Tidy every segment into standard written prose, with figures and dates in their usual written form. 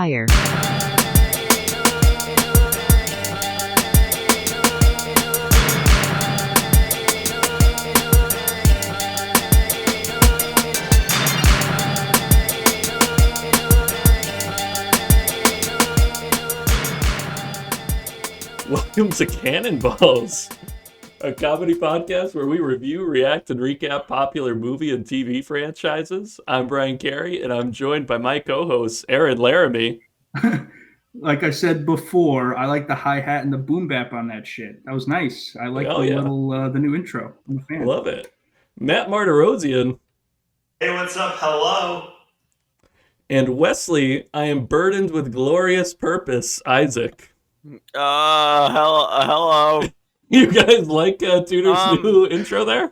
fire. Welcome to Cannonballs, a comedy podcast where we review, react, and recap popular movie and TV franchises. I'm Brian Carey, and I'm joined by my co-host, Aaron Laramie. Like I said before, I like the hi-hat and the boom bap on that shit. That was nice. I like the new intro. I'm a fan. Love it. Matt Martirosian. Hey, what's up? Hello. And Wesley, I am burdened with glorious purpose, Isaac. Hello. You guys like Tudor's new intro there?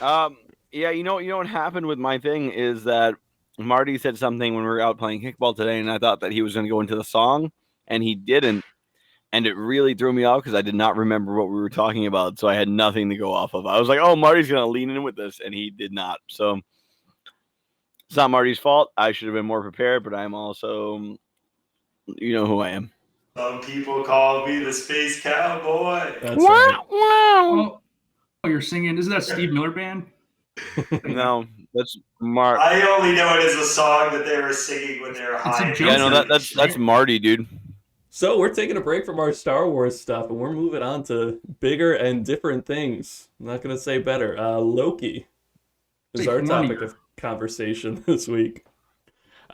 Yeah, you know what happened with my thing is that Marty said something when we were out playing kickball today, and I thought that he was going to go into the song, and he didn't, and it really threw me off because I did not remember what we were talking about, so I had nothing to go off of. I was like, oh, Marty's going to lean in with this, and he did not. So it's not Marty's fault. I should have been more prepared, but I'm also, you know who I am. Some people call me the Space Cowboy. That's right. Oh, you're singing. Isn't that Steve Miller Band? No, that's Marty. I only know it as a song that they were singing when they were high. Yeah, no, that's Marty, dude. So we're taking a break from our Star Wars stuff, and we're moving on to bigger and different things. I'm not going to say better. Loki is our topic of conversation this week.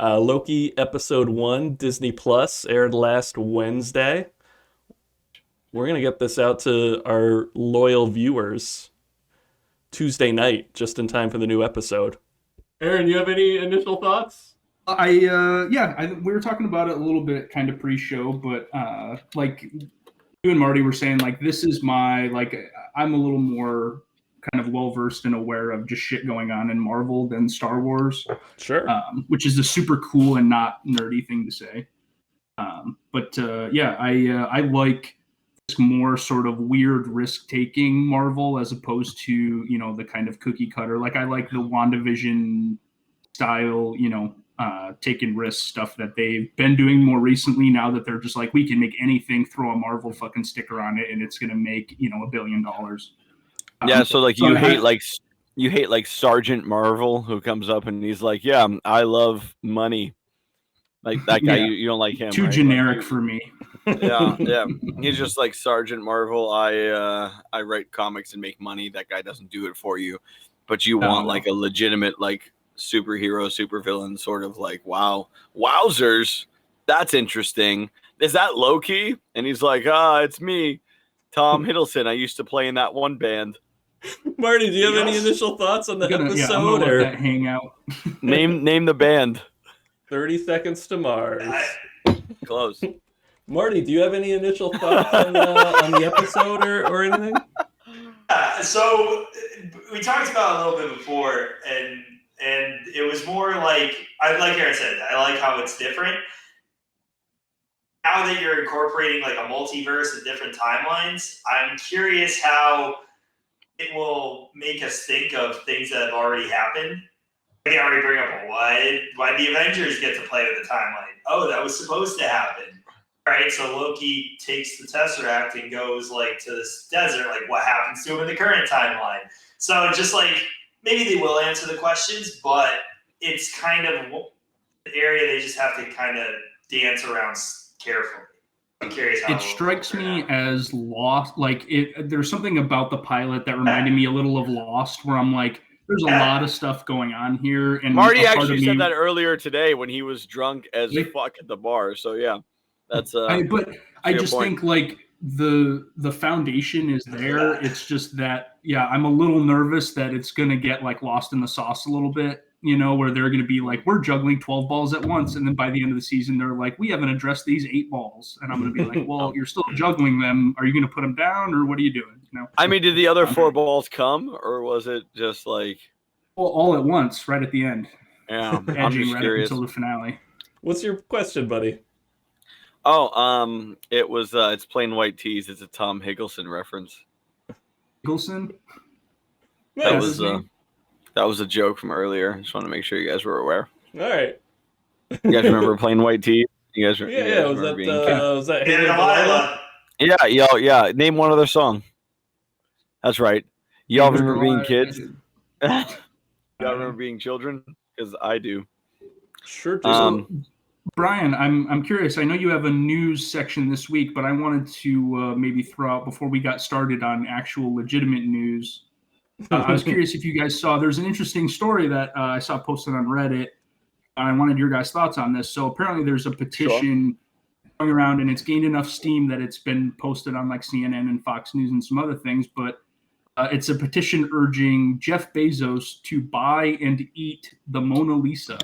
Loki Episode 1, Disney Plus, aired last Wednesday. We're going to get this out to our loyal viewers Tuesday night, just in time for the new episode. Aaron, you have any initial thoughts? We were talking about it a little bit kind of pre-show, but like you and Marty were saying, like, this is I'm a little more kind of well-versed and aware of just shit going on in Marvel than Star Wars. Sure. Which is a super cool and not nerdy thing to say. I like this more sort of weird risk-taking Marvel as opposed to, the kind of cookie cutter. Like, I like the WandaVision style, taking risks stuff that they've been doing more recently, now that they're just like, we can make anything, throw a Marvel fucking sticker on it, and it's going to make, $1 billion. Yeah, so like you hate Sergeant Marvel, who comes up and he's like, "Yeah, I love money." Like that guy, you don't like him. Too right? generic for me. Yeah. He's just like Sergeant Marvel. I write comics and make money. That guy doesn't do it for you, but you want like a legitimate like superhero, supervillain sort of like wowzers. That's interesting. Is that Loki? And he's like, it's me, Tom Hiddleston. I used to play in that one band. Marty, do you have any initial thoughts on the episode? Yeah, I'm gonna let that hang out. Name the band. 30 Seconds to Mars. Close. Marty, do you have any initial thoughts on the episode or anything? So we talked about it a little bit before, and it was more like Aaron said, I like how it's different. Now that you're incorporating like a multiverse of different timelines, I'm curious how it will make us think of things that have already happened. I can already bring up why the Avengers get to play with the timeline. Oh, that was supposed to happen. All right, so Loki takes the Tesseract and goes like to this desert. Like, what happens to him in the current timeline? So just like maybe they will answer the questions, but it's kind of an area they just have to kind of dance around carefully. I'm curious how it strikes me as Lost. Like there's something about the pilot that reminded me a little of Lost, where I'm like, there's a lot of stuff going on here. And Marty actually said that earlier today when he was drunk as fuck at the bar. So yeah, that's I just think like the foundation is there. It's just that I'm a little nervous that it's gonna get like lost in the sauce a little bit. Where they're going to be like, we're juggling 12 balls at once. And then by the end of the season, they're like, we haven't addressed these 8 balls. And I'm going to be like, well, you're still juggling them. Are you going to put them down or what are you doing? I mean, did the other 4 balls come or was it just like. Well, all at once, right at the end. Yeah. Edging right up until the finale. What's your question, buddy? Oh, it was, it's Plain White Tees. It's a Tom Hiddleston reference. Hiddleston? That was a joke from earlier. Just want to make sure you guys were aware. All right. You guys remember Plain White Tee? You guys Yeah. Was that Haley Delilah? Yeah. Name one other song. That's right. Y'all remember being kids? Y'all remember being children? Because I do. Sure do. Brian, I'm curious. I know you have a news section this week, but I wanted to maybe throw out before we got started on actual legitimate news. I was curious if you guys saw. There's an interesting story that I saw posted on Reddit. I wanted your guys' thoughts on this. So apparently, there's a petition going around, and it's gained enough steam that it's been posted on like CNN and Fox News and some other things. But it's a petition urging Jeff Bezos to buy and eat the Mona Lisa.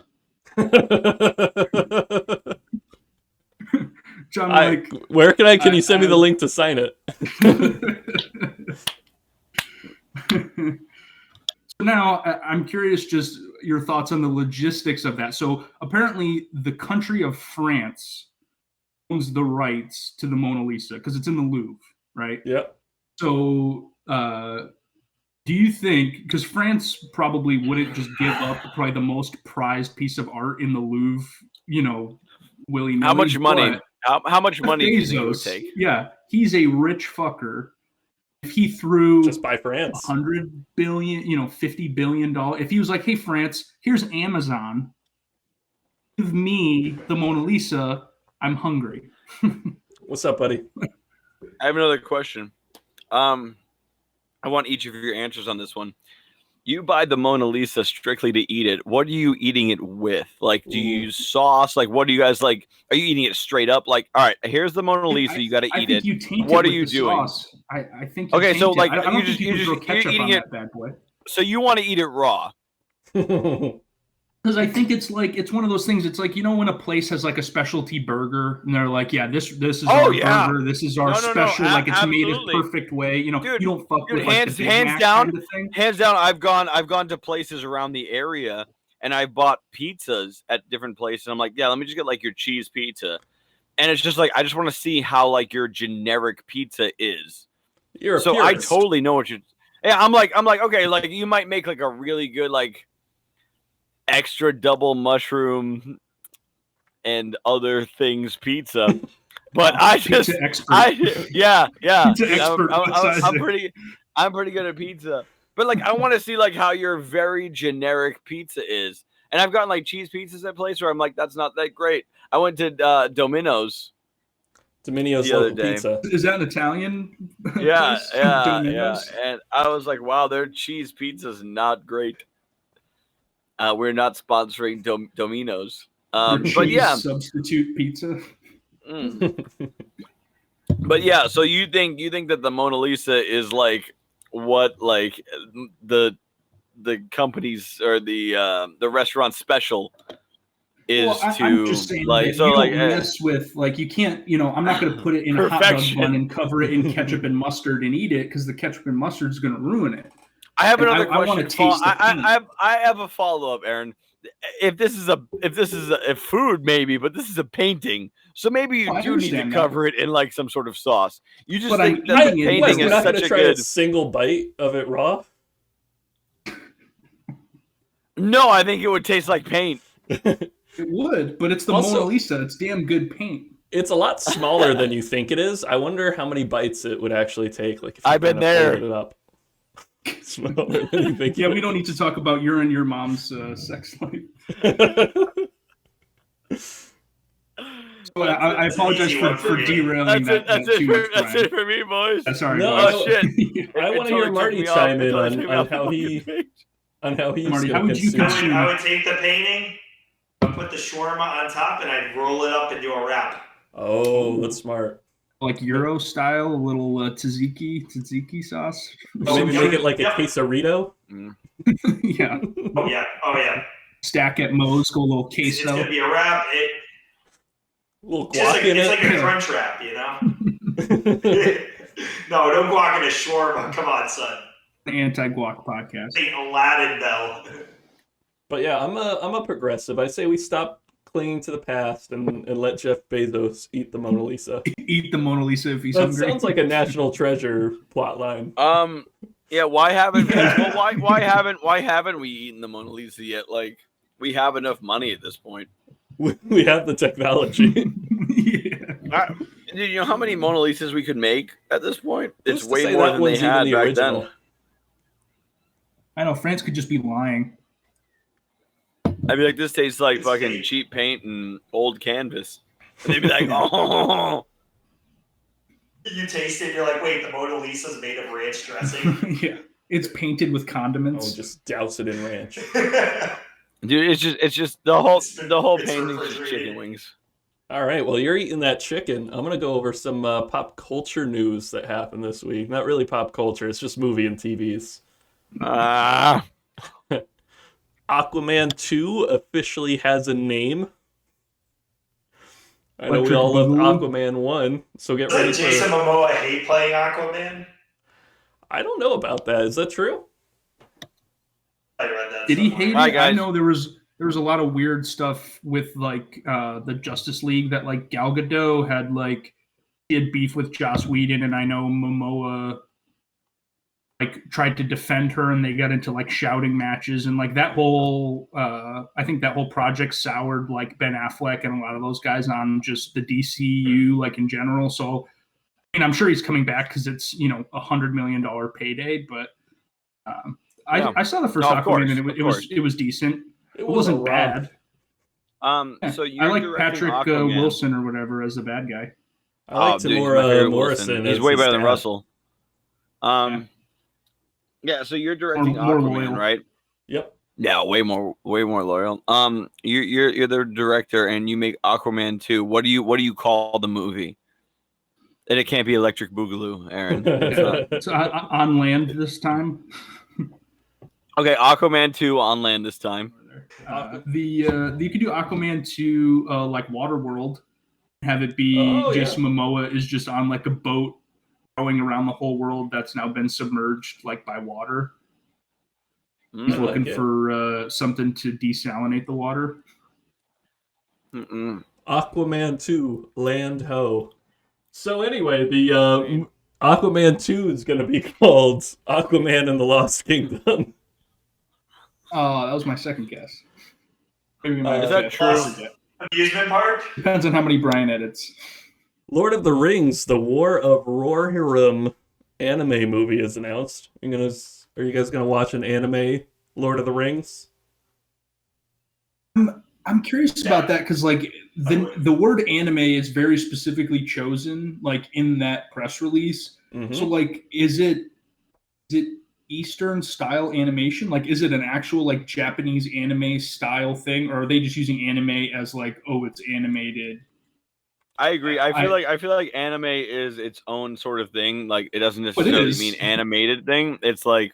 John, where can you send me the link to sign it? So now I'm curious, just your thoughts on the logistics of that. So apparently the country of France owns the rights to the Mona Lisa because it's in the Louvre, right? Yep. So do you think, because France probably wouldn't just give up probably the most prized piece of art in the Louvre, willy-nilly. How much money? How much money Bezos, do you think it would take? Yeah, he's a rich fucker. If he threw just by France $100 billion, $50 billion, if he was like, "Hey France, here's Amazon, give me the Mona Lisa, I'm hungry." What's up, buddy? I have another question. I want each of your answers on this one. You buy the Mona Lisa strictly to eat it. What are you eating it with? Like, do you use sauce? Like, what do you guys like? Are you eating it straight up? Like, all right, here's the Mona Lisa. You got to eat it. What are you doing? Sauce. I think. Okay, so like, I don't you're eating it. That bad boy. So you want to eat it raw? Because I think it's one of those things. It's like, when a place has like a specialty burger and they're like, yeah, this is our burger. This is our special. Like it's made a perfect way. Dude, you don't fuck with hands down. Kind of thing. Hands down. I've gone to places around the area and I bought pizzas at different places. I'm like, yeah, let me just get like your cheese pizza, and it's just like I just want to see how like your generic pizza is. You're a so purist. I totally know what you're. Yeah, I'm like okay, like you might make like a really good like extra double mushroom and other things pizza, but I'm pretty good at pizza. But like I want to see like how your very generic pizza is, and I've gotten like cheese pizzas at places where I'm like that's not that great. I went to Domino's local pizza. Is that an Italian? Yeah, and I was like, wow, their cheese pizza's not great. We're not sponsoring Domino's, but yeah, substitute pizza. But yeah, so you think that the Mona Lisa is like what like the company's or the restaurant special is I'm just saying like that so you like don't mess with like you can't I'm not going to put it in a hot dog bun and cover it in ketchup and mustard and eat it because the ketchup and mustard is going to ruin it. I have another question. I want to taste I have a follow up, Aaron. If this is a food, maybe, but this is a painting, so maybe you do need to cover it in like some sort of sauce. You just think that the painting is such a good single bite of it raw? No, I think it would taste like paint. It would, but it's the Mona Lisa. It's damn good paint. It's a lot smaller than you think it is. I wonder how many bites it would actually take. Like if I've been there. It up. Smaller than you think. Yeah, we don't need to talk about your and your mom's sex life. So I apologize for derailing that. That's it for me, boys. Sorry. No, shit. I want to hear Marty chime in on how he's Marty, how would you consume? I would take the painting, I'd put the shawarma on top, and I'd roll it up into a wrap. Oh, that's smart. Like Euro style, a little tzatziki sauce. Maybe make it like a quesarito. Yeah. Oh yeah. Stack at Moe's, go a little queso. It's gonna be a wrap. A little guac in it. It's like a crunch wrap, No, don't guac in a shawarma. Come on, son. Anti-guac podcast. The Aladdin bell. But yeah, I'm a progressive. I say we stop clinging to the past and let Jeff Bezos eat the Mona Lisa. Eat the Mona Lisa if he's that hungry. Sounds like a National Treasure plot line. Yeah, why haven't why haven't we eaten the Mona Lisa yet? Like we have enough money at this point. We have the technology. Yeah. Do you know how many Mona Lisas we could make at this point? Who's It's to way say more that than they one's even had the back original? then. I know France could just be lying. I'd be like, this tastes like fucking cheap paint and old canvas. And they'd be like, oh. You taste it, you're like, wait, the Mona Lisa's made of ranch dressing. Yeah, it's painted with condiments. Oh, just douse it in ranch. Dude, it's just the whole it's painting's just refrigerated. chicken wings. All right, well, you're eating that chicken. I'm gonna go over some pop culture news that happened this week. Not really pop culture; it's just movie and TVs. Aquaman 2 officially has a name. I know we all loved Aquaman 1, so get ready for... Jason Momoa hate playing Aquaman? I don't know about that. Is that true? I read that. Did he hate it? Guys. I know there was a lot of weird stuff with like the Justice League that like Gal Gadot had like she had beef with Joss Whedon, and I know Momoa like tried to defend her, and they got into like shouting matches, and like that whole I think that whole project soured like Ben Affleck and a lot of those guys on just the DCU like in general. So I mean, I'm sure he's coming back because it's $100 million payday, but I saw the first Aquaman and it was decent. It wasn't bad. So I like Patrick Wilson or whatever as the bad guy. I like Tamora Morrison. He's way better than Russell. Yeah, so you're directing Aquaman, right? Yep. Yeah, way more loyal. You're the director, and you make Aquaman 2. What do you call the movie? And it can't be Electric Boogaloo, Aaron. It's on land this time. Okay, Aquaman 2 on land this time. You could do Aquaman 2 like Waterworld, have it be Jason Momoa is just on like a boat going around the whole world that's now been submerged like by water. He's looking for something to desalinate the water. Aquaman 2 Land Ho. So anyway, the Aquaman 2 is going to be called Aquaman and the Lost Kingdom. That was my second guess. Is that true? Amusement park? Depends on how many Brian edits. Lord of the Rings, the War of Rohirrim anime movie is announced. Are you guys gonna watch an anime Lord of the Rings? I'm curious about that because like the word anime is very specifically chosen like in that press release. Mm-hmm. So like is it Eastern style animation? Like is it an actual like Japanese anime style thing, or are they just using anime as like, oh, it's animated? I agree. I feel like anime is its own sort of thing. Like it doesn't necessarily mean animated thing. It's like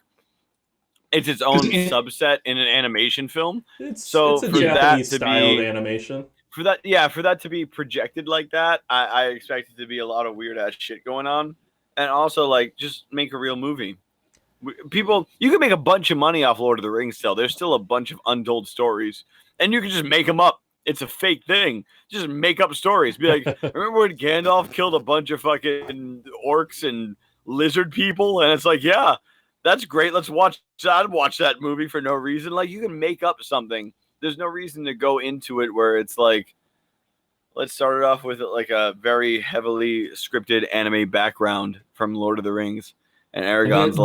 it's its own subset in an animation film. It's a Japanese styled animation. For that to be projected like that, I expect it to be a lot of weird ass shit going on, and also like just make a real movie. You can make a bunch of money off Lord of the Rings still. There's still a bunch of untold stories, and you can just make them up. It's a fake thing. Just make up stories. Be like, remember when Gandalf killed a bunch of fucking orcs and lizard people? And it's like, yeah, that's great. Let's watch that. I'd watch that movie for no reason. Like, you can make up something. There's no reason to go into it where it's like, let's start it off with like a very heavily scripted anime background from Lord of the Rings. And Aragorn's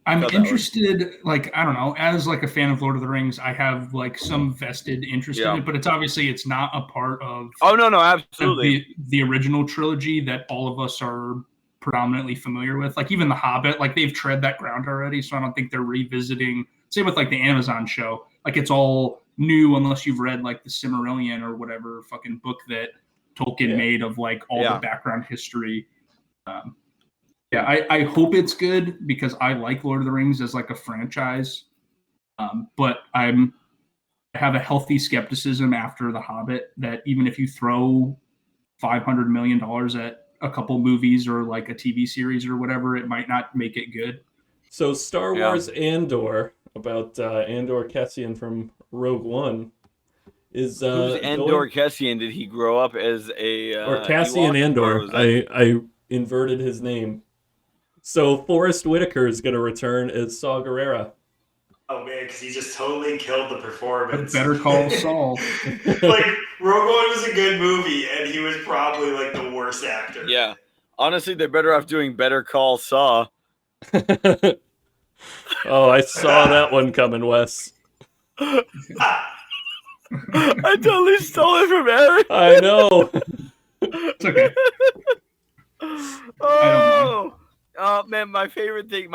I'm interested, like, I don't know, as like a fan of Lord of the Rings, I have like some vested interest in it, but it's not a part of absolutely the original trilogy that all of us are predominantly familiar with. Like even The Hobbit, like they've tread that ground already, so I don't think they're revisiting. Same with like the Amazon show, like it's all new unless you've read like the Silmarillion or whatever fucking book that Tolkien made of like all the background history. I hope it's good because I like Lord of the Rings as like a franchise. But I have a healthy skepticism after The Hobbit that even if you throw $500 million at a couple movies or like a TV series or whatever, it might not make it good. So Star Wars Andor, about Andor Cassian from Rogue One, is who's Andor Cassian? Did he grow up as a or Cassian Ewok, Andor? Or I inverted his name. So Forrest Whitaker is going to return as Saw Gerrera. Oh man, because he just totally killed the performance. Better Call Saul. Like Rogue One was a good movie, and he was probably like the worst actor. Yeah, honestly, they're better off doing Better Call Saw. Oh, I saw that one coming, Wes. I totally stole it from Aaron. I know. It's okay. Oh man, my favorite thing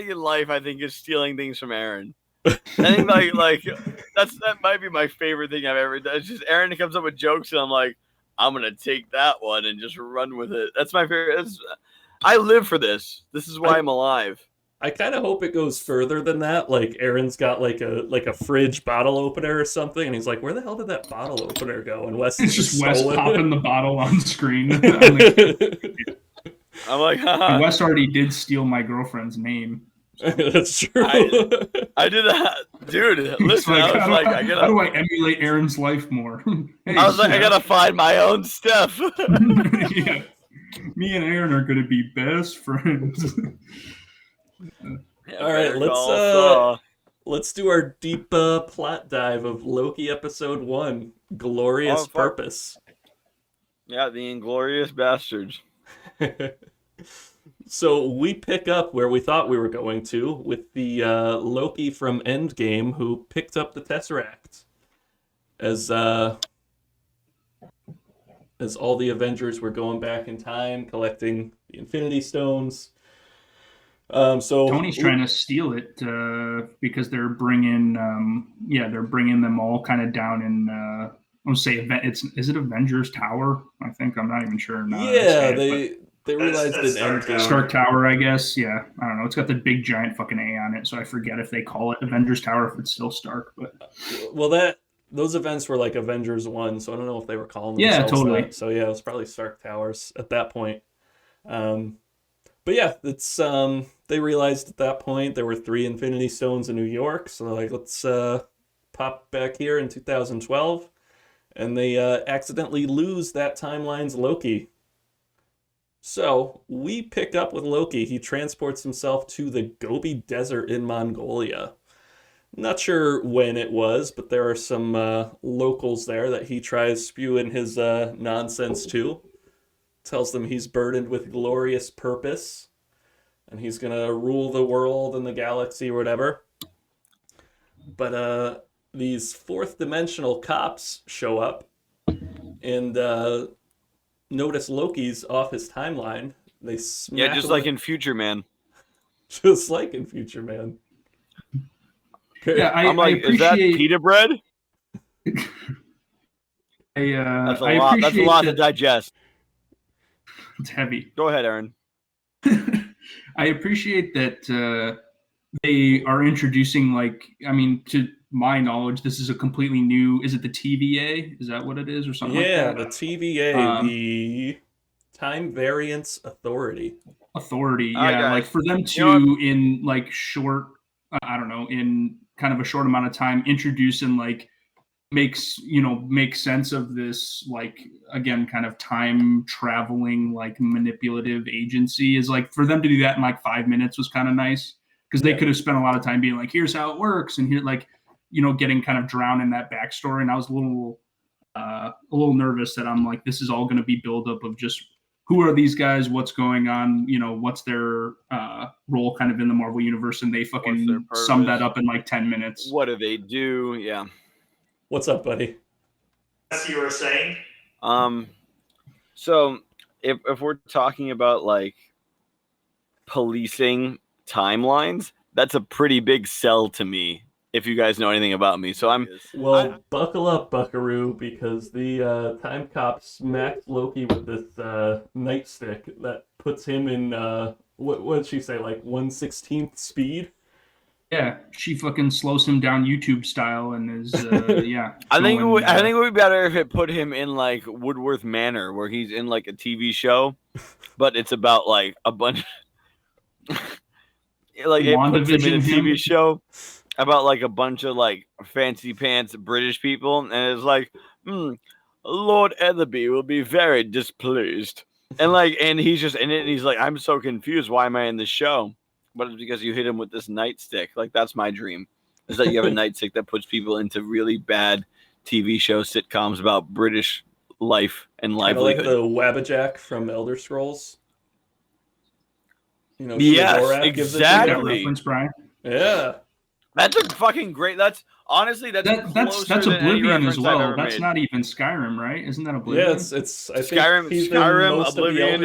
in life, I think, is stealing things from Aaron. I think like that might be my favorite thing I've ever done. It's just Aaron comes up with jokes, and I'm like, I'm gonna take that one and just run with it. That's my favorite. I live for this. This is why I'm alive. I kind of hope it goes further than that. Like Aaron's got like a fridge bottle opener or something, and he's like, "Where the hell did that bottle opener go?" And Wes It's just Wes popping the bottle on screen. I'm like, Wes already did steal my girlfriend's name. So. That's true. I did that, dude. Listen, like, I was like, how do I emulate Aaron's life more? Hey, I was like, I gotta find my own stuff. Yeah. Me and Aaron are gonna be best friends. All right, let's do our deep plot dive of Loki episode 1, Glorious Purpose. Yeah, the Inglorious Bastards. So we pick up where we thought we were going to with the Loki from Endgame who picked up the Tesseract as all the Avengers were going back in time collecting the Infinity Stones. So Tony's trying to steal it because they're bringing them all kind of down in I want to say is it Avengers Tower? I think I'm not even sure. They realized that's that Stark Tower, I guess. Yeah, I don't know. It's got the big giant fucking A on it, so I forget if they call it Avengers Tower if it's still Stark. But those events were like Avengers 1, so I don't know if they were calling themselves totally. that. So yeah, it was probably Stark Towers at that point. But yeah, it's they realized at that point there were 3 Infinity Stones in New York, so they're like, let's pop back here in 2012, and they accidentally lose that timeline's Loki. So we pick up with Loki. He transports himself to the Gobi Desert in Mongolia. Not sure when it was, but there are some locals there that he tries spewing his nonsense to. Tells them he's burdened with glorious purpose, and he's gonna rule the world and the galaxy or whatever. But these fourth dimensional cops show up and notice Loki's off his timeline. They smack just like in Future Man. Just like in Future Man. Okay. Yeah, I'm like, is that pita bread? That's a lot. That's a lot to digest. It's heavy. Go ahead, Aaron. I appreciate that they are introducing, to my knowledge, this is a completely new. Is it the TVA? Is that what it is, or something? Yeah, like that? the TVA, the Time Variance Authority. Like for them to in like short, in kind of a short amount of time, introduce and like make sense of this, like, again, kind of time traveling, like manipulative agency is like, for them to do that in like 5 minutes was kind of nice, because they could have spent a lot of time being like, here's how it works, and here, like, getting kind of drowned in that backstory. And I was a little nervous that I'm like, this is all going to be buildup of just who are these guys, what's going on, what's their role kind of in the Marvel universe, and they fucking summed that up in like 10 minutes. What do they do? Yeah. What's up, buddy? As you were saying. So if we're talking about like policing timelines, that's a pretty big sell to me, if you guys know anything about me. So buckle up, buckaroo, because the time cop smacks Loki with this nightstick that puts him in what did she say, like 1/16th speed? Yeah, she fucking slows him down YouTube style and is yeah. I think it would be better if it put him in like Woodworth Manor, where he's in like a TV show, but it's about like a bunch. Like it puts him in a TV show about like a bunch of like fancy pants British people, and it's like, Lord Etherby will be very displeased, and he's just in it, and he's like, I'm so confused. Why am I in this show? But it's because you hit him with this nightstick. Like, that's my dream. is that you have a nightstick that puts people into really bad TV show sitcoms about British life and livelihood. Kind of like the Wabbajack from Elder Scrolls. You know, yes, exactly. Reference, Brian. Yeah. That's a fucking great. That's honestly that's Oblivion as well. That's not even Skyrim, right? Isn't that Oblivion? Yeah, it's I think Skyrim, Oblivion.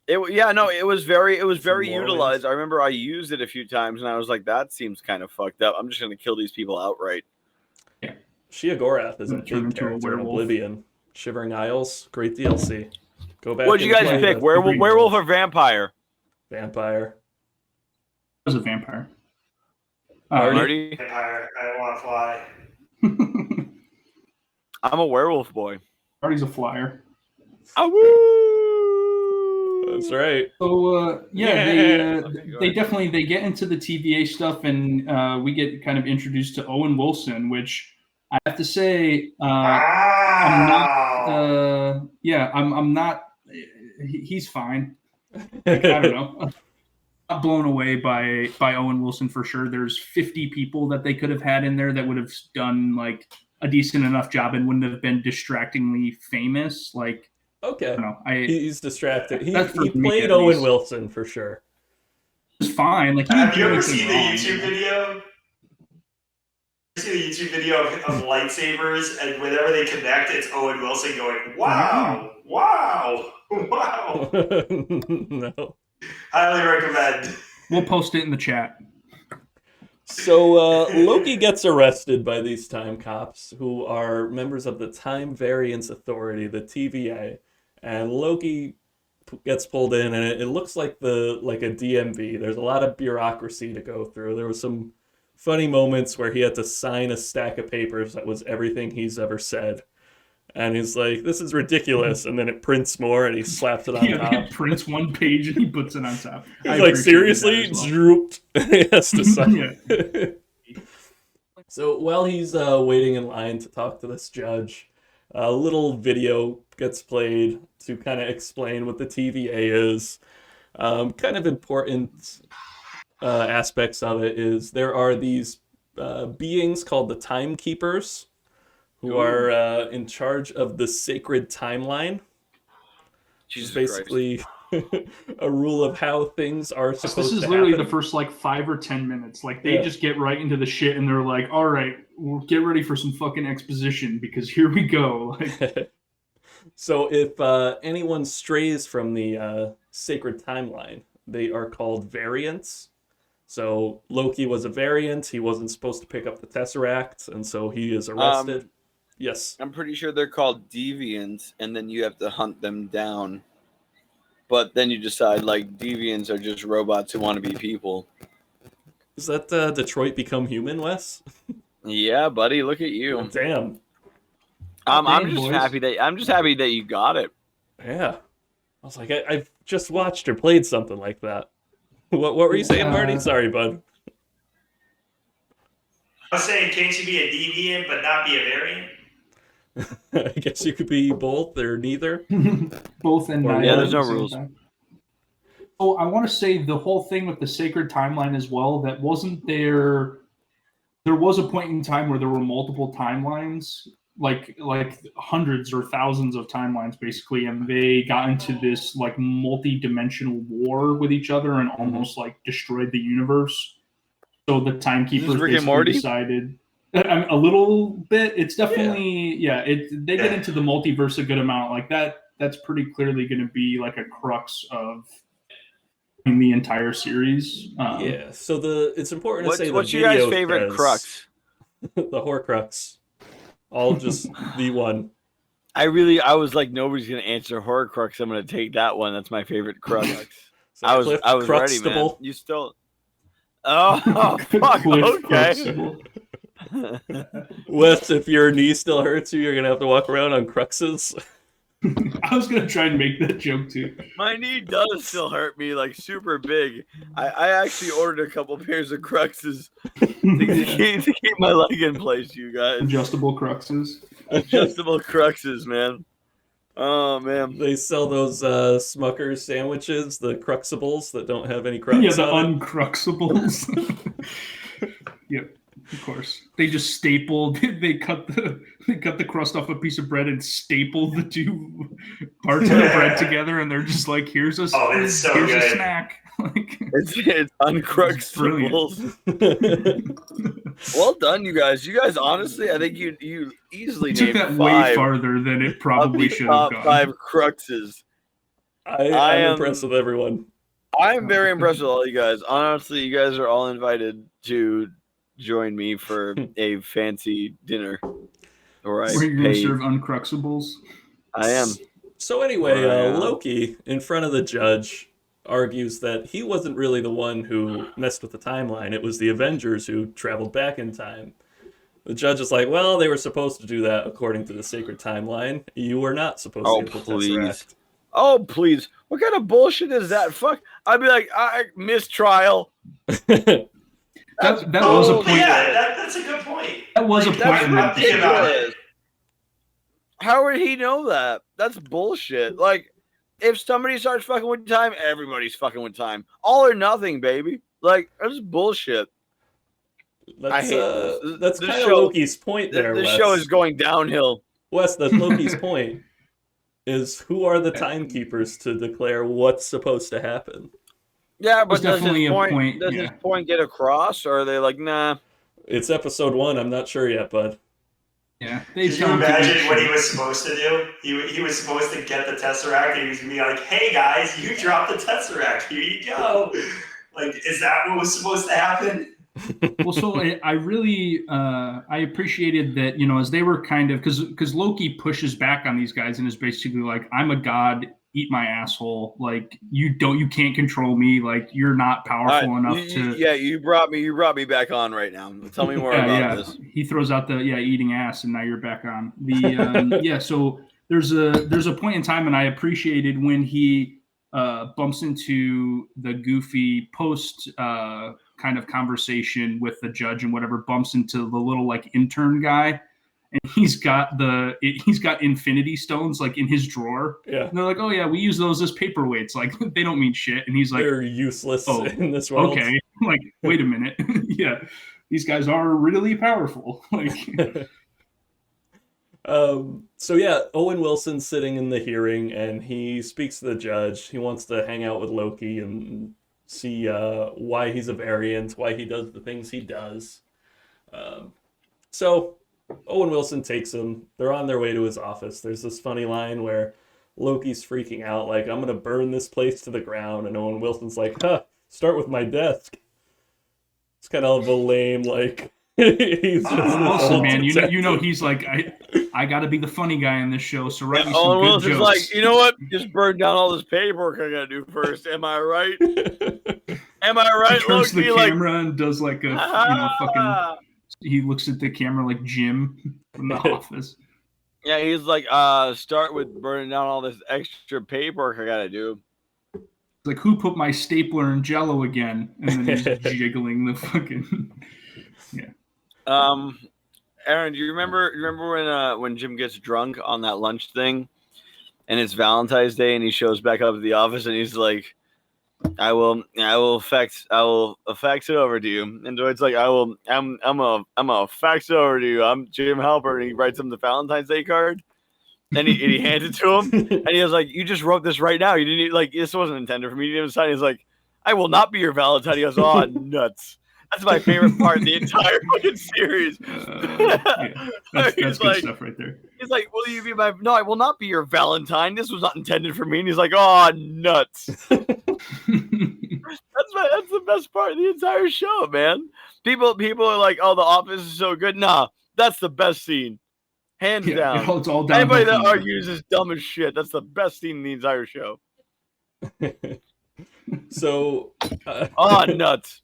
It was very utilized. I remember I used it a few times, and I was like, that seems kind of fucked up. I'm just gonna kill these people outright. Yeah, Sheogorath is a big character in Oblivion. Shivering Isles, great DLC. Go back. What did you guys pick? Werewolf or vampire? Vampire. I was a vampire. Marty? Vampire. I don't want to fly. I'm a werewolf boy. Marty's a flyer. That's right. So they definitely get into the TVA stuff, and we get kind of introduced to Owen Wilson, which I have to say, I'm not. He's fine. Like, I don't know. Not blown away by Owen Wilson for sure. There's 50 people that they could have had in there that would have done like a decent enough job and wouldn't have been distractingly famous. Like, okay, I don't know. He's distracted. He played Owen Wilson for sure. It's fine. Like, have you ever seen the YouTube video? See the YouTube video of lightsabers, and whenever they connect, it's Owen Wilson going, "Wow, wow, wow." No. Highly recommend. We'll post it in the chat. So Loki gets arrested by these time cops who are members of the Time Variance Authority, the TVA, and Loki gets pulled in, and it looks like a DMV. There's a lot of bureaucracy to go through. There was some funny moments where he had to sign a stack of papers that was everything he's ever said. And he's like, this is ridiculous. And then it prints more and he slaps it on top. It prints one page and he puts it on top. He's like, seriously? Well. Drooped. He has to sign. So while he's waiting in line to talk to this judge, a little video gets played to kind of explain what the TVA is. Kind of important aspects of it is there are these beings called the Timekeepers, who are in charge of the sacred timeline. Jesus basically a rule of how things are supposed to happen. This is literally the first 5 or 10 minutes. Like, they just get right into the shit, and they're like, all right, we'll get ready for some fucking exposition, because here we go. So if anyone strays from the sacred timeline, they are called variants. So Loki was a variant. He wasn't supposed to pick up the Tesseract, and so he is arrested. Yes. I'm pretty sure they're called deviants, and then you have to hunt them down. But then you decide, deviants are just robots who want to be people. Is that Detroit Become Human, Wes? Yeah, buddy. Look at you. Oh, damn. I'm just happy that you got it. Yeah. I was like, I've just watched or played something like that. What were you saying, Marty? Sorry, bud. I was saying, can't you be a deviant but not be a variant? I guess you could be both or neither. Both and neither. Yeah, there's no rules. Oh, I want to say the whole thing with the sacred timeline as well, that wasn't there. There was a point in time where there were multiple timelines, like hundreds or thousands of timelines, basically, and they got into this multi-dimensional war with each other and almost destroyed the universe. So the Timekeepers basically decided. A little bit. It's definitely they get into the multiverse a good amount. Like that's pretty clearly going to be a crux of the entire series. So it's important to say what's your guys' favorite crux? The Horcrux. All just the one. I was like, nobody's going to answer Horcrux. I'm going to take that one. That's my favorite crux. So I was ready, man. You still. Oh fuck! Okay. Wes, if your knee still hurts you, you're gonna have to walk around on cruxes. I was gonna try and make that joke too. My knee does still hurt me, super big. I actually ordered a couple pairs of cruxes to keep my leg in place, you guys. Adjustable cruxes. Adjustable cruxes, man. Oh man, they sell those Smucker's sandwiches, the Cruxibles that don't have any crux. Yeah, the uncruxibles. Yep. Of course, they just stapled. They cut the crust off a piece of bread and stapled the two parts of the bread together, and they're just like, "Here's a here's a snack." Like it's uncrustables. Well done, you guys. You guys, honestly, I think you easily took that way farther than it probably should have gone. 5 cruxes. I'm impressed with everyone. I'm very impressed with all you guys. Honestly, you guys are all invited to join me for a fancy dinner. Where you're going to serve uncruxables? I am. So anyway, Loki, in front of the judge, argues that he wasn't really the one who messed with the timeline. It was the Avengers who traveled back in time. The judge is like, well, they were supposed to do that according to the sacred timeline. You were not supposed to get the Tesseract. Oh, please. What kind of bullshit is that? Fuck. I'd be like, mistrial. That was a point. Yeah, that's a good point. That was a point. How would he know that? That's bullshit. Like, if somebody starts fucking with time, everybody's fucking with time. All or nothing, baby. Like, that's bullshit. That's kind of Loki's point there, This show is going downhill. Wes, that's Loki's point. Is who are the timekeepers to declare what's supposed to happen? Yeah, but does his point get across, or are they like, nah? It's episode 1. I'm not sure yet, bud. Yeah. Did you imagine what he was supposed to do? He was supposed to get the Tesseract, and he was going to be like, hey, guys, you dropped the Tesseract. Here you go. Like, is that what was supposed to happen? Well, so I really I appreciated that, you know, as they were kind of, because Loki pushes back on these guys and is basically like, I'm a god, eat my asshole. Like, you can't control me. Like, you're not powerful enough to. Yeah, you brought me back on right now. Tell me more about this. He throws out the eating ass, and now you're back on the So there's a point in time, and I appreciated when he bumps into the goofy post kind of conversation with the judge and whatever, bumps into the little like intern guy, and he's got infinity stones like in his drawer. Yeah. And they're like, oh yeah, we use those as paperweights. Like, they don't mean shit. And he's like, they're useless in this world. Okay. Like, wait a minute. Yeah. These guys are really powerful. Like so yeah, Owen Wilson's sitting in the hearing, and he speaks to the judge. He wants to hang out with Loki and see why he's a variant, why he does the things he does. So Owen Wilson takes him. They're on their way to his office. There's this funny line where Loki's freaking out, like, I'm gonna burn this place to the ground, and Owen Wilson's like, start with my desk. It's kind of a lame, like, he's just Wilson, man, you know he's like, I gotta be the funny guy in this show, so write me some Owen good Wilson's jokes. Like, you know what? Just burn down all this paperwork I gotta do first. Am I right? Am I right, He turns Loki? the camera and does like a fucking. He looks at the camera like Jim from The Office. Yeah, he's like, start with burning down all this extra paperwork I gotta do. It's like, who put my stapler in Jello again? And then he's jiggling the fucking. Yeah. Aaron, do you remember when Jim gets drunk on that lunch thing, and it's Valentine's Day, and he shows back up at the office, and he's like, I will fax it over to you. And Dwight's like, I'm a fax it over to you. I'm Jim Halpert, and he writes him the Valentine's Day card, and he hands it to him, and he was like, you just wrote this right now. You didn't like, this wasn't intended for me. You didn't even sign. He's like, I will not be your Valentine. He goes, oh, nuts. That's my favorite part of the entire fucking series. That's good stuff right there. He's like, will you be my... No, I will not be your Valentine. This was not intended for me. And he's like, oh, nuts. That's the best part of the entire show, man. People are like, oh, The Office is so good. Nah, that's the best scene. Hands down. It's all down. Anybody that argues is dumb as shit. That's the best scene in the entire show. So... nuts.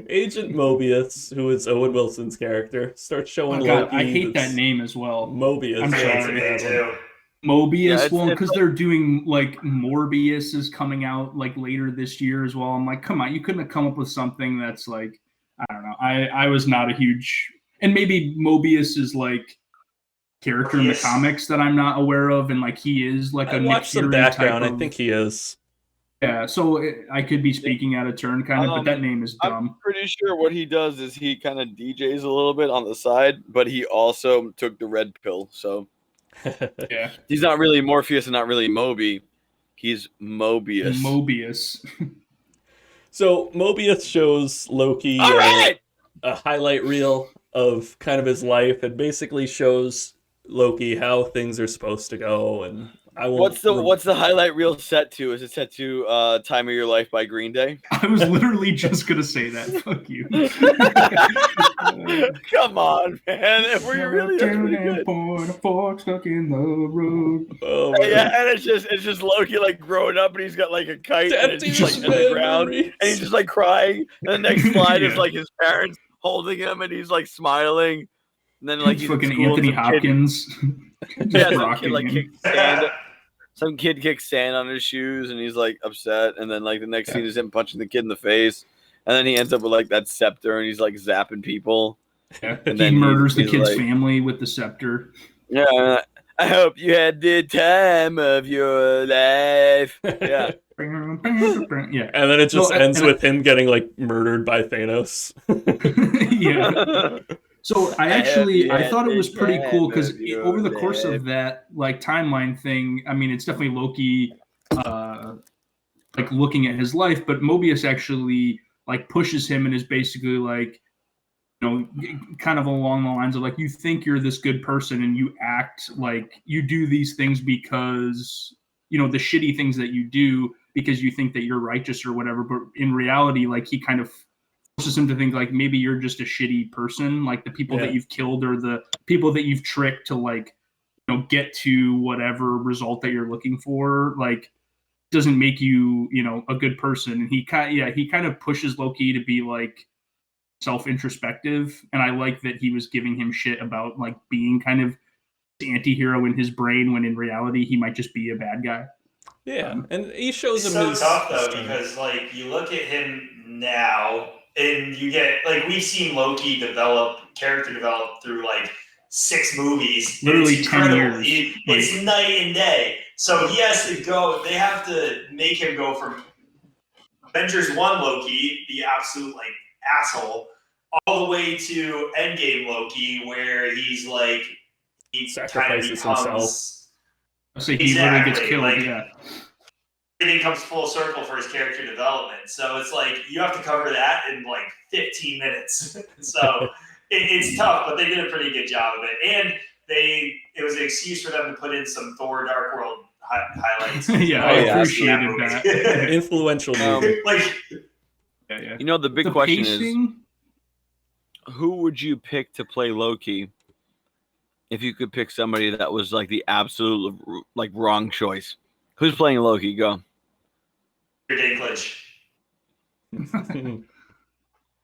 Agent Mobius, who is Owen Wilson's character, starts showing Loki. I hate that name as well. Mobius. I'm sorry. Mobius, well, because they're doing like Morbius is coming out like later this year as well. I'm like, come on, you couldn't have come up with something that's like, I don't know. I was not a huge, and maybe Mobius is like character in the comics that I'm not aware of, and like he is like I watched some background. I think he is. Yeah, so I could be speaking out of turn, kind of, but that name is dumb. I'm pretty sure what he does is he kind of DJs a little bit on the side, but he also took the red pill. So yeah, he's not really Morpheus and not really Moby. He's Mobius. Mobius. So Mobius shows Loki a highlight reel of kind of his life and basically shows Loki how things are supposed to go. And I won't. What's the highlight reel set to? Is it set to "Time of Your Life" by Green Day? I was literally just gonna say that. Fuck you. Come on, man! If we're really good. Point a fork stuck in the road. Oh, yeah, and it's just Loki like growing up, and he's got like a kite, and it's just like on the ground, and he's just like crying. And the next slide is like his parents holding him, and he's like smiling. And then like he's fucking Anthony Hopkins. Some kid kicks sand on his shoes, and he's like upset. And then like the next scene is him punching the kid in the face, and then he ends up with like that scepter, and he's like zapping people. Yeah. And then he murders the kid's family with the scepter. Yeah, I hope you had the time of your life. Yeah. Yeah. And then it just ends with him getting like murdered by Thanos. Yeah. So I thought it was pretty cool because over the course of that like timeline thing, I mean, it's definitely Loki like looking at his life, but Mobius actually like pushes him and is basically like, you know, kind of along the lines of like, you think you're this good person and you act like you do these things because, you know, the shitty things that you do because you think that you're righteous or whatever. But in reality, like he kind of forces him to think like maybe you're just a shitty person. Like the people that you've killed or the people that you've tricked to like, you know, get to whatever result that you're looking for, like doesn't make you, you know, a good person. And he kind of pushes Loki to be like self-introspective. And I like that he was giving him shit about like being kind of the anti-hero in his brain when in reality he might just be a bad guy. Yeah, and he shows him so tough though because like you look at him now and you get like we've seen Loki character develop through like 6 movies. Literally 10 years. It's night and day. So he has to go. They have to make him go from Avengers 1 Loki, the absolute like asshole, all the way to Endgame Loki, where he's like he sacrifices himself. So he literally gets killed. Like, yeah. Everything comes full circle for his character development. So it's like you have to cover that in like 15 minutes. So it's tough, but they did a pretty good job of it. And it was an excuse for them to put in some Thor Dark World highlights. Yeah, I appreciated that. Influential movie. You know, the big question is, who would you pick to play Loki if you could pick somebody that was like the absolute like wrong choice? Who's playing Loki? Go. Dinklage.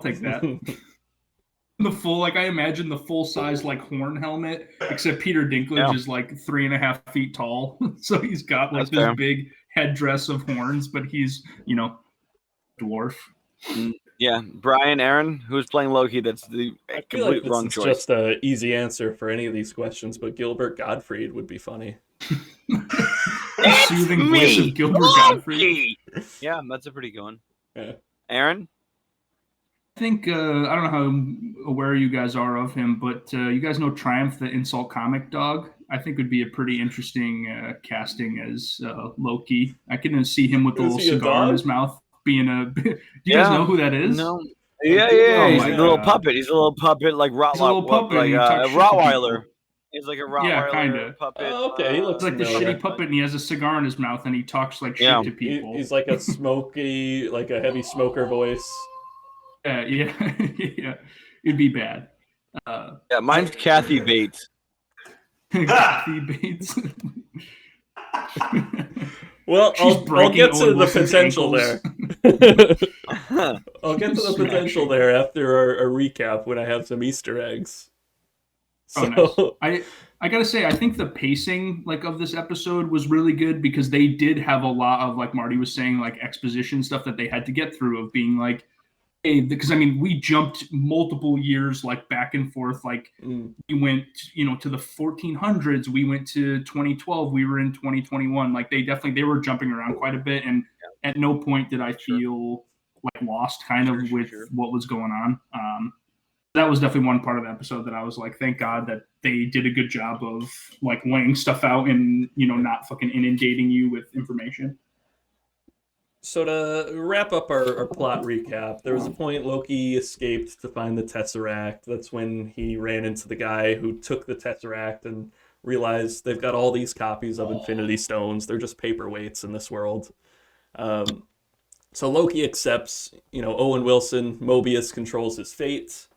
Take that. The full, like I imagine the full size like horn helmet, except Peter Dinklage is like 3.5 feet tall, so he's got like this big headdress of horns, but he's, you know, dwarf. Yeah, Brian, Aaron, who's playing Loki? That's the complete wrong choice. Just an easy answer for any of these questions, but Gilbert Gottfried would be funny. The soothing voice of Gilbert Gottfried. Yeah, that's a pretty good one. Yeah. Aaron? I think, I don't know how aware you guys are of him, but you guys know Triumph, the insult comic dog? I think would be a pretty interesting casting as Loki. I can see him with a little cigar in his mouth being a... Do you guys know who that is? No. Yeah. He's a little puppet. He's a little puppet like Rottweiler. He's like a Rottweiler kind of puppet. Oh, okay, he looks like familiar. The shitty puppet, and he has a cigar in his mouth, and he talks like shit to people. He's like a smoky, like a heavy smoker voice. Yeah. It'd be bad. Yeah, mine's Kathy Bates. Kathy Bates. Well, I'll get to the potential there. I'll get to the potential there after our recap when I have some Easter eggs. So, nice. I gotta say, I think the pacing of this episode was really good because they did have a lot of, like Marty was saying, like exposition stuff that they had to get through of being like, hey, because I mean, we jumped multiple years like back and forth. Like we went, to the 1400s. We went to 2012. We were in 2021. Like they were jumping around quite a bit, and at no point did I feel like lost kind of with what was going on. That was definitely one part of the episode that I was like, thank God that they did a good job of like laying stuff out and, not fucking inundating you with information. So to wrap up our plot recap, there was a point Loki escaped to find the Tesseract. That's when he ran into the guy who took the Tesseract and realized they've got all these copies of Infinity Stones. They're just paperweights in this world. So Loki accepts, Owen Wilson, Mobius controls his fate.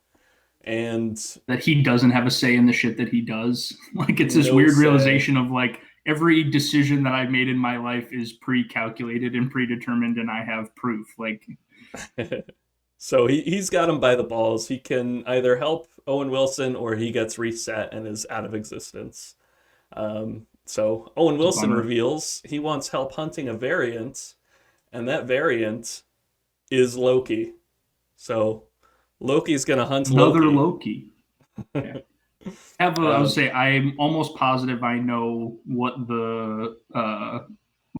And that he doesn't have a say in the shit that he does. Like, it's this weird realization of like, every decision that I've made in my life is pre-calculated and predetermined, and I have proof. Like, so he's got him by the balls. He can either help Owen Wilson or he gets reset and is out of existence. So Owen Wilson reveals he wants help hunting a variant, and that variant is Loki. So Loki's gonna hunt another Loki. Yeah. I would say I'm almost positive I know what the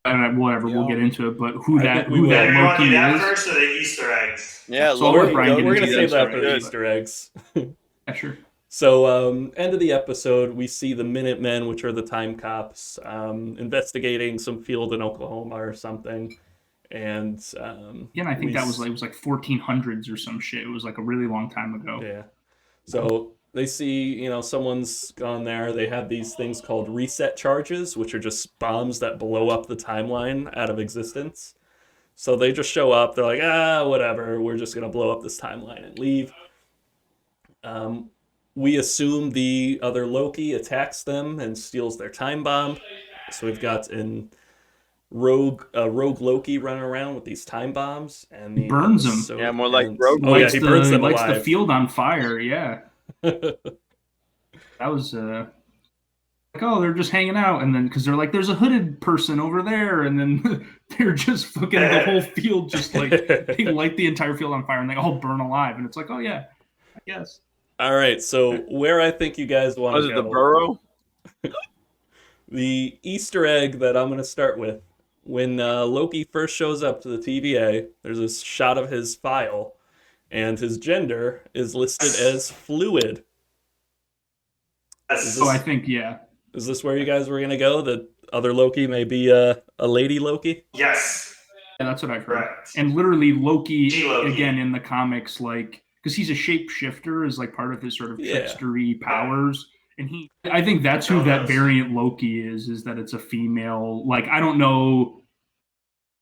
whatever we'll get into it, but who that Loki is. First or the Easter eggs? Yeah, so we're gonna save that for the Easter eggs. Yeah, sure. So end of the episode, we see the Minutemen, which are the time cops, investigating some field in Oklahoma or something. And I think it was like 1400s or some shit. It was like a really long time ago. Yeah. So they see, someone's gone there. They have these things called reset charges, which are just bombs that blow up the timeline out of existence. So they just show up. They're like, whatever. We're just gonna blow up this timeline and leave. We assume the other Loki attacks them and steals their time bomb. So we've got rogue Loki running around with these time bombs and he burns them. Yeah, more like rogue. He burns them alive. Lights the field on fire. Yeah, that was like, they're just hanging out, and then because they're like, there's a hooded person over there, and then they're just fucking the whole field, just like they light the entire field on fire, and they all burn alive, and it's like, oh yeah, I guess. All right, so where I think you guys want to go? Was it the burrow? The Easter egg that I'm going to start with. When Loki first shows up to the TVA, there's a shot of his file, and his gender is listed as fluid. I think, yeah. Is this where you guys were going to go? That other Loki may be a lady Loki? Yes. Yeah, that's what I've heard. Right. And literally Loki, again, in the comics, like, because he's a shapeshifter is like part of his sort of trickstery powers. And I think that's who that variant Loki is that it's a female. Like, I don't know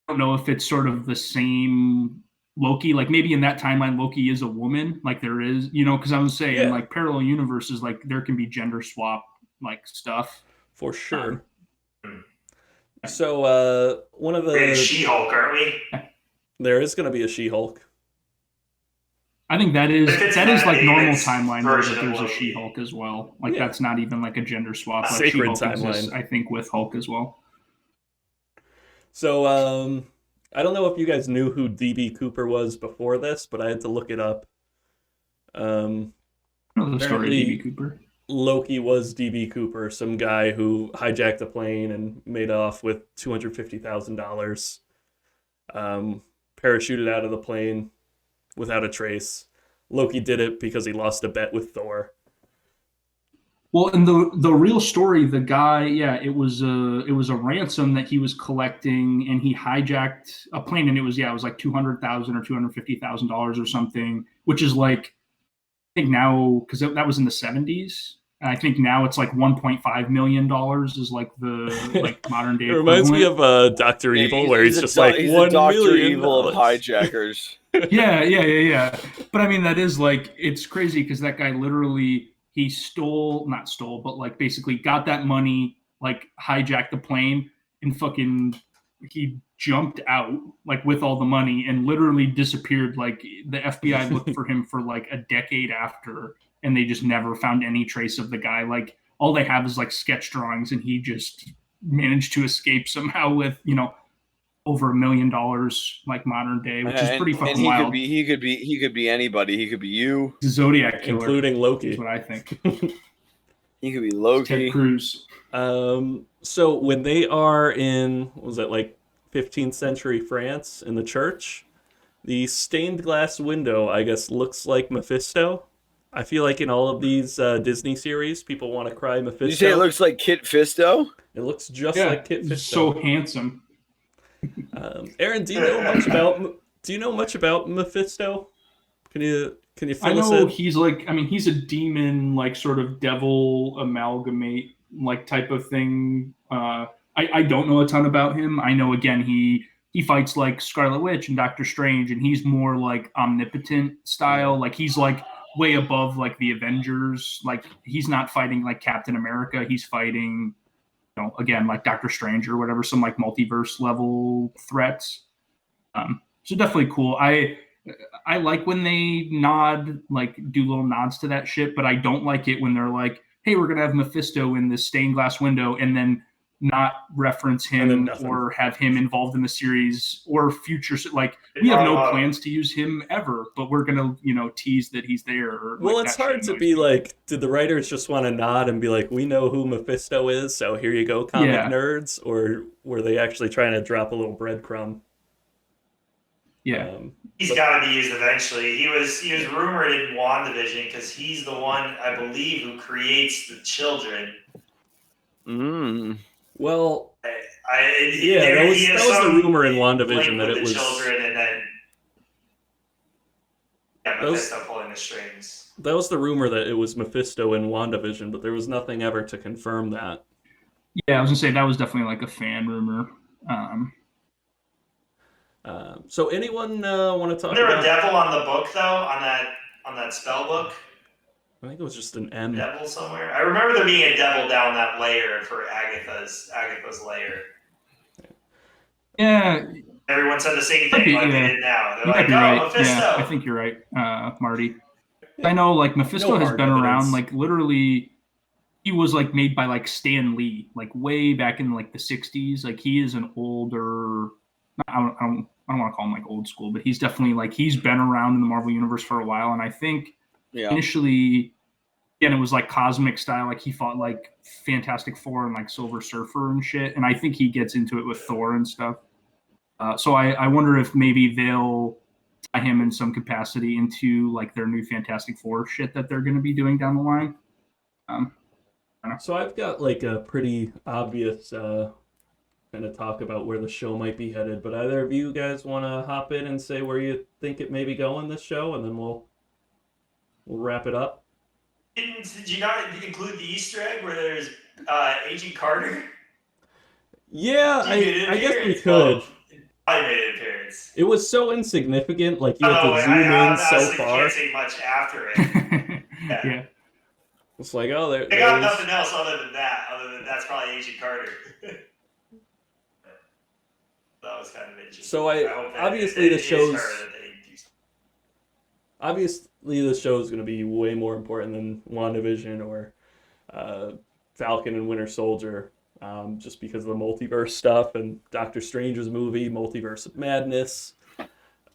if it's sort of the same Loki. Like, maybe in that timeline, Loki is a woman. Like, there is, because I was saying, like, parallel universes, like, there can be gender swap, like, stuff. For sure. So, one of the... She-Hulk, aren't we? There is going to be a She-Hulk. I think that is like normal timeline where there's a She-Hulk as well. Like that's not even like a gender swap. Like Sacred She-Hulk timeline. Exists, I think with Hulk as well. So I don't know if you guys knew who DB Cooper was before this, but I had to look it up. I know the story of DB Cooper. Loki was DB Cooper, some guy who hijacked a plane and made off with $250,000. Parachuted out of the plane without a trace. Loki did it because he lost a bet with Thor. Well, in the real story, the guy, it was a ransom that he was collecting, and he hijacked a plane, and it was like $200,000 or $250,000 or something, which is like, I think now, because that was in the 70s. And I think now it's like $1.5 million is like the like modern day. It reminds me of Dr. Evil, where he's just like $1 million. Evil of hijackers. Yeah. But I mean, that is like, it's crazy because that guy literally, he not stole, but like basically got that money, like hijacked the plane and fucking, he jumped out like with all the money and literally disappeared. Like the FBI looked for him for like a decade after, and they just never found any trace of the guy. Like all they have is like sketch drawings, and he just managed to escape somehow with, over $1 million, like modern day, which is pretty fucking wild. He could be anybody. He could be you, Zodiac killer, including Loki. Is what I think. He could be Loki. Ted Cruz. So when they are in, what was it, like 15th century France in the church. The stained glass window, I guess, looks like Mephisto. I feel like in all of these Disney series, people want to cry Mephisto. Did you say it looks like Kit Fisto? It looks just like Kit Fisto. So handsome. Aaron, do you know much about Mephisto? Can you fill us in? I know he's a demon, like sort of devil amalgamate like type of thing. I don't know a ton about him. I know again he fights like Scarlet Witch and Doctor Strange, and he's more like omnipotent style. Like he's like way above like the Avengers. Like he's not fighting like Captain America. He's fighting, again, like Doctor Strange or whatever, some like multiverse level threats. So definitely cool. I like when they do little nods to that shit, but I don't like it when they're like, hey, we're gonna have Mephisto in this stained glass window, and then not reference him or have him involved in the series or future. Like we have no plans to use him ever, but we're gonna tease that he's there. Or, well, it's hard to be like, did the writers just want to nod and be like, we know who Mephisto is, so here you go, comic nerds, or were they actually trying to drop a little breadcrumb? Yeah. He's got to be used eventually. He was rumored in WandaVision because he's the one, I believe, who creates the children. Well, that was the rumor in WandaVision that it was children, and then Mephisto pulling the strings. That was the rumor that it was Mephisto in WandaVision, but there was nothing ever to confirm that. Yeah, I was gonna say that was definitely like a fan rumor. So anyone want to talk Was there about... a devil on the book, though, on that spell book? I think it was just an M. Devil somewhere? I remember there being a devil down that layer for Agatha's layer. Yeah. Everyone said the same thing like they did now. They're like, Mephisto! Yeah, I think you're right, Marty. I know, like, Mephisto has been around, like, literally... He was like made by like Stan Lee, like way back in like the 60s. Like he is an older... I don't want to call him like old school, but he's definitely like he's been around in the Marvel universe for a while. And I think initially, again, it was like cosmic style. Like he fought like Fantastic Four and like Silver Surfer and shit. And I think he gets into it with Thor and stuff. So I wonder if maybe they'll tie him in some capacity into like their new Fantastic Four shit that they're going to be doing down the line. So I've got like a pretty obvious kind of talk about where the show might be headed, but either of you guys want to hop in and say where you think it may be going this show, and then we'll wrap it up? Did you not include the Easter egg where there's Agent Carter? Yeah, I guess we could. I made an appearance. It was so insignificant, like you had to zoom in so far. Can't say much after it. Yeah. It's like, oh, there. I got nothing else other than that's probably Agent Carter. That was kind of interesting. So obviously the show is going to be way more important than WandaVision or Falcon and Winter Soldier, just because of the multiverse stuff and Doctor Strange's movie, Multiverse of Madness.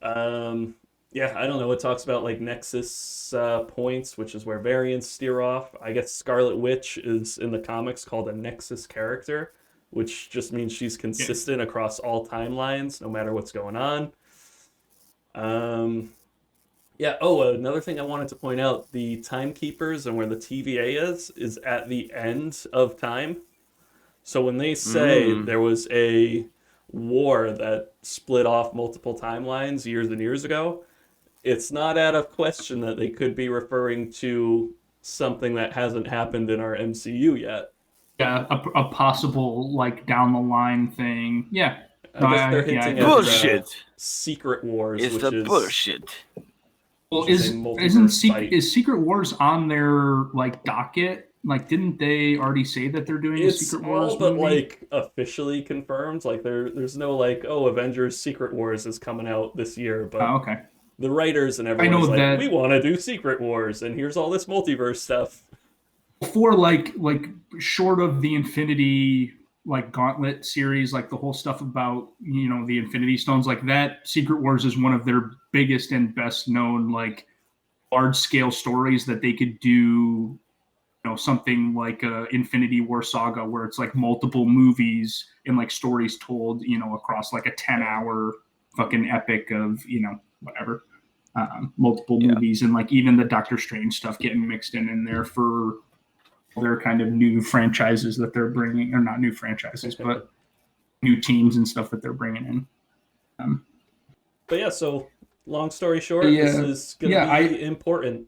Yeah, I don't know. It talks about like Nexus points, which is where variants steer off. I guess Scarlet Witch is in the comics called a Nexus character, which just means she's consistent across all timelines, no matter what's going on. Another thing I wanted to point out, the Timekeepers and where the TVA is at the end of time. So when they say there was a war that split off multiple timelines years and years ago, it's not out of question that they could be referring to something that hasn't happened in our MCU yet. Yeah, a possible like down the line thing. Yeah, I guess they're hinting at bullshit. Secret Wars. It's which is bullshit. Well, is Secret Wars on their like docket? Like, didn't they already say that they're doing a Secret Wars but movie? like officially confirmed. Like there's no like, oh, Avengers Secret Wars is coming out this year. But okay. The writers and everyone's like, we want to do Secret Wars, and here's all this multiverse stuff. For like short of the Infinity like Gauntlet series, like the whole stuff about the Infinity Stones, like that Secret Wars is one of their biggest and best known like large scale stories that they could do something like Infinity War Saga, where it's like multiple movies and like stories told, across like a 10-hour fucking epic of, whatever, multiple movies, and like even the Doctor Strange stuff getting mixed in there for their kind of new franchises that they're bringing, or not new franchises, but new teams and stuff that they're bringing in. But yeah, so long story short, this is going to be important.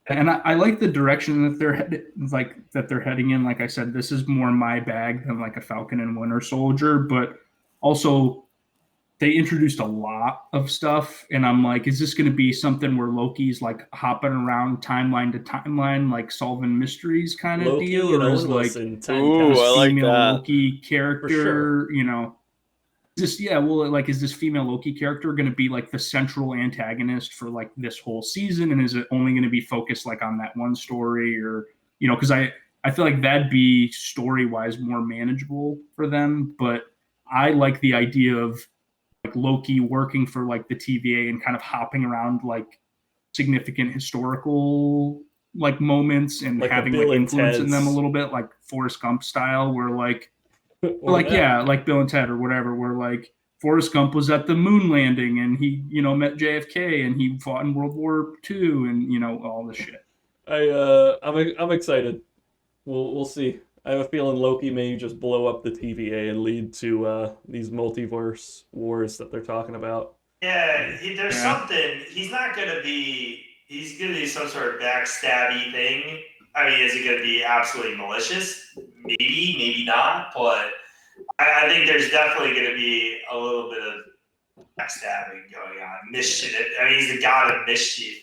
And I like the direction that they're heading in. Like I said, this is more my bag than like a Falcon and Winter Soldier, but also they introduced a lot of stuff, and I'm like, is this going to be something where Loki's like hopping around timeline to timeline, like solving mysteries kind of Loki deal, or is like I like female that. Loki character, is this female Loki character going to be like the central antagonist for like this whole season, and is it only going to be focused like on that one story, or because I feel like that'd be story wise more manageable for them, but I like the idea of like Loki working for like the TVA and kind of hopping around like significant historical like moments and like having like influence in them a little bit, like Forrest Gump style, where like like Bill and Ted or whatever, where like Forrest Gump was at the moon landing and he met JFK and he fought in World War II and all this shit. I'm excited. We'll see. I have a feeling Loki may just blow up the TVA and lead to these multiverse wars that they're talking about. Yeah, there's something. He's not going to be. He's going to do some sort of backstabby thing. I mean, is it going to be absolutely malicious? Maybe, maybe not. But I think there's definitely going to be a little bit of backstabbing going on. Mischief. I mean, he's the god of mischief.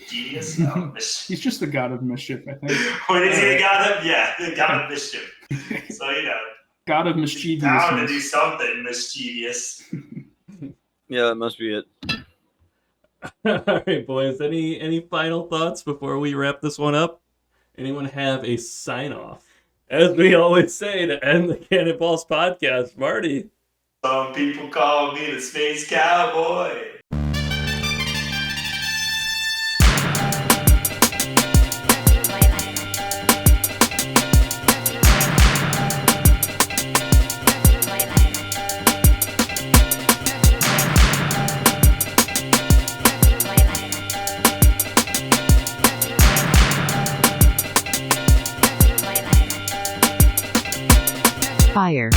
Genius? No, he's just the god of mischief, I think. What is he the god of? Yeah, the god of mischief. So, god of mischievous. Bound to do something mischievous. Yeah, that must be it. All right, boys. Any final thoughts before we wrap this one up? Anyone have a sign off? As we always say to end the Cannonballs podcast, Marty. Some people call me the Space Cowboy. Fire.